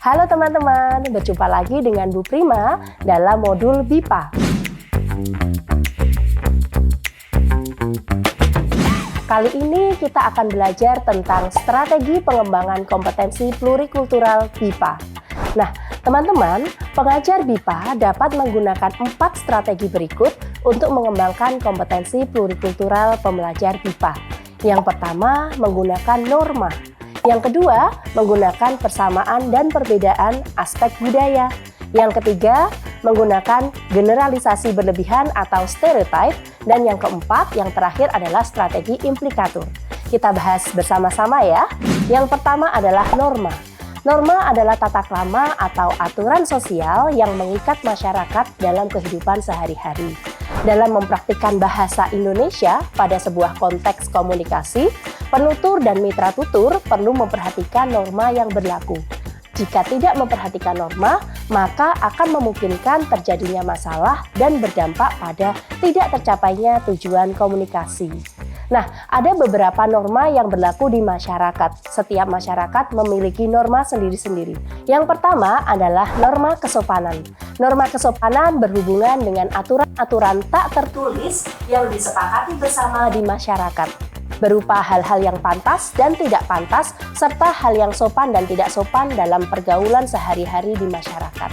Halo teman-teman, berjumpa lagi dengan Bu Prima dalam modul BIPA. Kali ini kita akan belajar tentang strategi pengembangan kompetensi plurikultural BIPA. Nah, teman-teman, pengajar BIPA dapat menggunakan 4 strategi berikut untuk mengembangkan kompetensi plurikultural pembelajar BIPA. Yang pertama, menggunakan norma. Yang kedua, menggunakan persamaan dan perbedaan aspek budaya. Yang ketiga, menggunakan generalisasi berlebihan atau stereotype. Dan yang keempat, yang terakhir adalah strategi implikatur. Kita bahas bersama-sama ya. Yang pertama adalah norma. Norma adalah tata krama atau aturan sosial yang mengikat masyarakat dalam kehidupan sehari-hari. Dalam mempraktikkan bahasa Indonesia pada sebuah konteks komunikasi, penutur dan mitra tutur perlu memperhatikan norma yang berlaku. Jika tidak memperhatikan norma, maka akan memungkinkan terjadinya masalah dan berdampak pada tidak tercapainya tujuan komunikasi. Nah, ada beberapa norma yang berlaku di masyarakat. Setiap masyarakat memiliki norma sendiri-sendiri. Yang pertama adalah norma kesopanan. Norma kesopanan berhubungan dengan aturan-aturan tak tertulis yang disepakati bersama di masyarakat, berupa hal-hal yang pantas dan tidak pantas, serta hal yang sopan dan tidak sopan dalam pergaulan sehari-hari di masyarakat.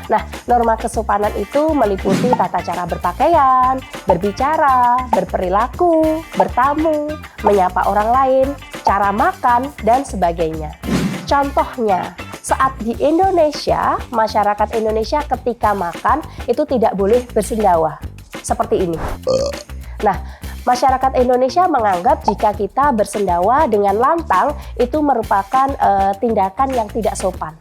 Nah, norma kesopanan itu meliputi tata cara berpakaian, berbicara, berperilaku, bertamu, menyapa orang lain, cara makan, dan sebagainya. Contohnya, saat di Indonesia, masyarakat Indonesia ketika makan itu tidak boleh bersendawa. Seperti ini. Nah, masyarakat Indonesia menganggap jika kita bersendawa dengan lantang itu merupakan tindakan yang tidak sopan.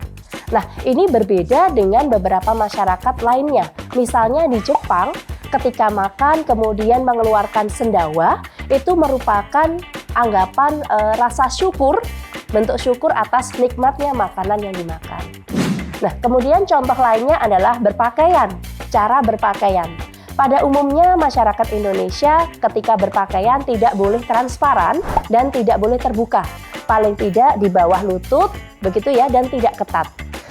Nah, ini berbeda dengan beberapa masyarakat lainnya. Misalnya di Jepang, ketika makan kemudian mengeluarkan sendawa, itu merupakan anggapan rasa syukur, bentuk syukur atas nikmatnya makanan yang dimakan. Nah, kemudian contoh lainnya adalah berpakaian, cara berpakaian. Pada umumnya masyarakat Indonesia ketika berpakaian tidak boleh transparan dan tidak boleh terbuka. Paling tidak di bawah lutut, begitu ya, dan tidak ketat.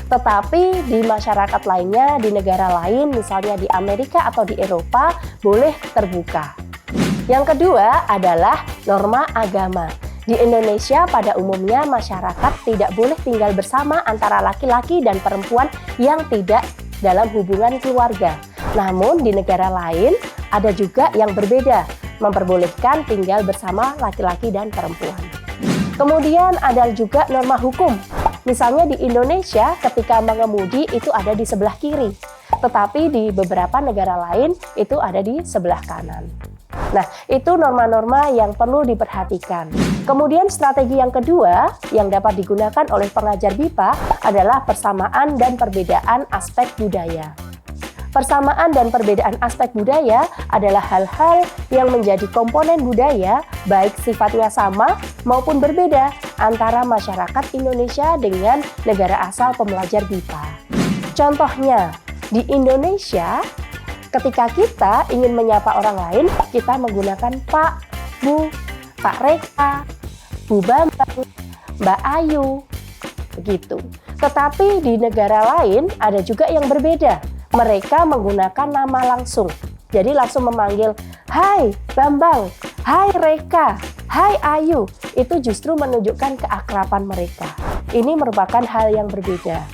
Tetapi di masyarakat lainnya, di negara lain, misalnya di Amerika atau di Eropa, boleh terbuka. Yang kedua adalah norma agama. Di Indonesia pada umumnya masyarakat tidak boleh tinggal bersama antara laki-laki dan perempuan yang tidak dalam hubungan keluarga. Namun di negara lain ada juga yang berbeda, memperbolehkan tinggal bersama laki-laki dan perempuan. Kemudian ada juga norma hukum. Misalnya di Indonesia ketika mengemudi itu ada di sebelah kiri, tetapi di beberapa negara lain itu ada di sebelah kanan. Nah, itu norma-norma yang perlu diperhatikan. Kemudian strategi yang kedua yang dapat digunakan oleh pengajar BIPA adalah persamaan dan perbedaan aspek budaya. Persamaan dan perbedaan aspek budaya adalah hal-hal yang menjadi komponen budaya, baik sifatnya sama maupun berbeda antara masyarakat Indonesia dengan negara asal pembelajar BIPA. Contohnya, di Indonesia, ketika kita ingin menyapa orang lain, kita menggunakan Pak, Bu, Pak Reka, Bu Bambang, Mbak Ayu, begitu. Tetapi di negara lain ada juga yang berbeda. Mereka menggunakan nama langsung. Jadi langsung memanggil, "Hai Bambang, hai Reka, hai Ayu." Itu justru menunjukkan keakraban mereka. Ini merupakan hal yang berbeda.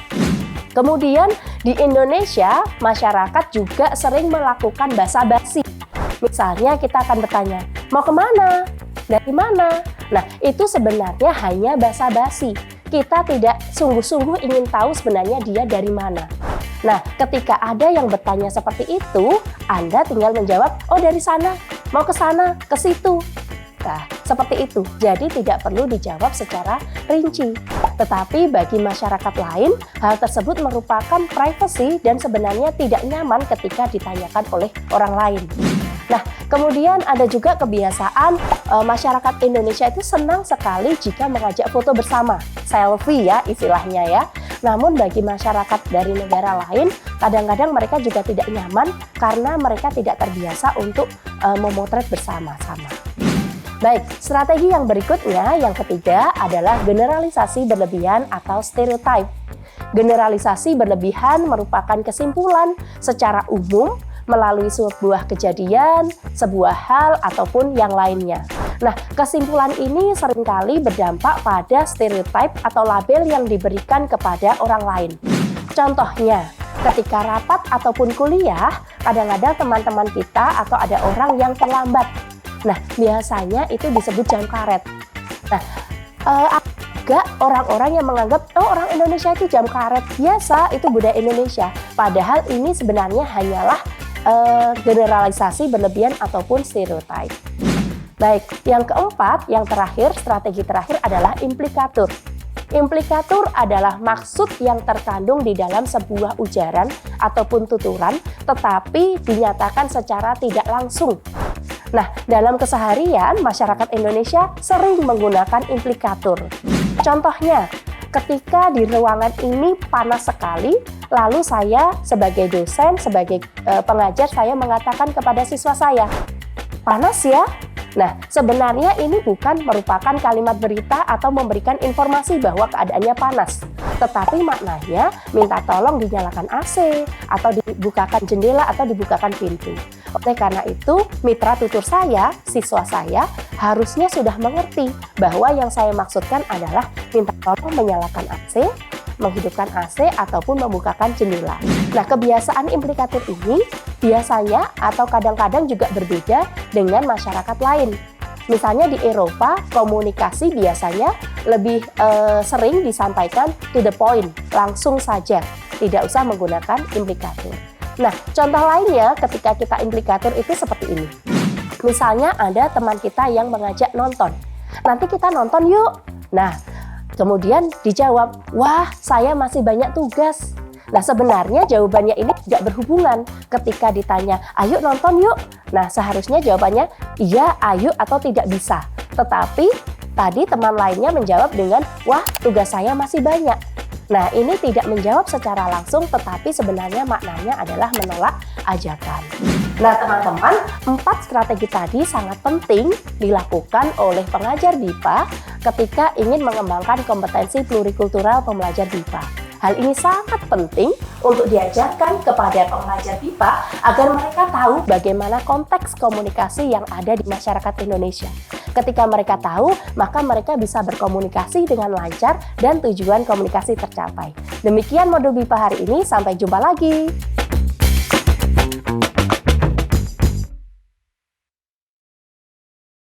Kemudian di Indonesia, masyarakat juga sering melakukan basa-basi. Misalnya kita akan bertanya, "Mau kemana? Dari mana?" Nah, itu sebenarnya hanya basa-basi. Kita tidak sungguh-sungguh ingin tahu sebenarnya dia dari mana. Nah, ketika ada yang bertanya seperti itu, Anda tinggal menjawab, "Oh, dari sana, mau ke sana, ke situ." Nah, seperti itu. Jadi tidak perlu dijawab secara rinci. Tetapi bagi masyarakat lain, hal tersebut merupakan privasi dan sebenarnya tidak nyaman ketika ditanyakan oleh orang lain. Nah, kemudian ada juga kebiasaan masyarakat Indonesia itu senang sekali jika mengajak foto bersama, selfie ya istilahnya ya. Namun bagi masyarakat dari negara lain, kadang-kadang mereka juga tidak nyaman karena mereka tidak terbiasa untuk memotret bersama-sama. Baik, strategi yang berikutnya, yang ketiga adalah generalisasi berlebihan atau stereotype. Generalisasi berlebihan merupakan kesimpulan secara umum melalui sebuah kejadian, sebuah hal, ataupun yang lainnya. Nah, kesimpulan ini seringkali berdampak pada stereotype atau label yang diberikan kepada orang lain. Contohnya, ketika rapat ataupun kuliah, kadang-kadang teman-teman kita atau ada orang yang terlambat. Nah, biasanya itu disebut jam karet. Nah, agak orang-orang yang menganggap, oh orang Indonesia itu jam karet, biasa, itu budaya Indonesia. Padahal ini sebenarnya hanyalah generalisasi berlebihan ataupun stereotype. Baik, yang keempat, yang terakhir, strategi terakhir adalah implikatur. Implikatur adalah maksud yang terkandung di dalam sebuah ujaran ataupun tuturan, tetapi dinyatakan secara tidak langsung. Nah, dalam keseharian, masyarakat Indonesia sering menggunakan implikatur. Contohnya, ketika di ruangan ini panas sekali, lalu saya sebagai dosen, sebagai pengajar, saya mengatakan kepada siswa saya, panas ya? Nah, sebenarnya ini bukan merupakan kalimat berita atau memberikan informasi bahwa keadaannya panas, tetapi maknanya minta tolong dinyalakan AC, atau dibukakan jendela, atau dibukakan pintu. Oleh karena itu, mitra tutur saya, siswa saya, harusnya sudah mengerti bahwa yang saya maksudkan adalah minta tolong menyalakan AC, menghidupkan AC, ataupun membukakan jendela. Nah, kebiasaan implikatur ini biasanya atau kadang-kadang juga berbeda dengan masyarakat lain. Misalnya di Eropa, komunikasi biasanya lebih sering disampaikan to the point, langsung saja, tidak usah menggunakan implikatur. Nah, contoh lainnya ketika kita implikatur itu seperti ini. Misalnya ada teman kita yang mengajak nonton. Nanti kita nonton yuk. Nah, kemudian dijawab, wah saya masih banyak tugas. Nah, sebenarnya jawabannya ini tidak berhubungan. Ketika ditanya, ayo nonton yuk. Nah, seharusnya jawabannya iya, ayo, atau tidak bisa. Tetapi tadi teman lainnya menjawab dengan, wah tugas saya masih banyak. Nah, ini tidak menjawab secara langsung, tetapi sebenarnya maknanya adalah menolak ajakan. Nah, teman-teman, 4 strategi tadi sangat penting dilakukan oleh pengajar BIPA ketika ingin mengembangkan kompetensi plurikultural pembelajar BIPA. Hal ini sangat penting untuk diajarkan kepada pengajar BIPA agar mereka tahu bagaimana konteks komunikasi yang ada di masyarakat Indonesia. Ketika mereka tahu, maka mereka bisa berkomunikasi dengan lancar dan tujuan komunikasi tercapai. Demikian modul BIPA hari ini, sampai jumpa lagi.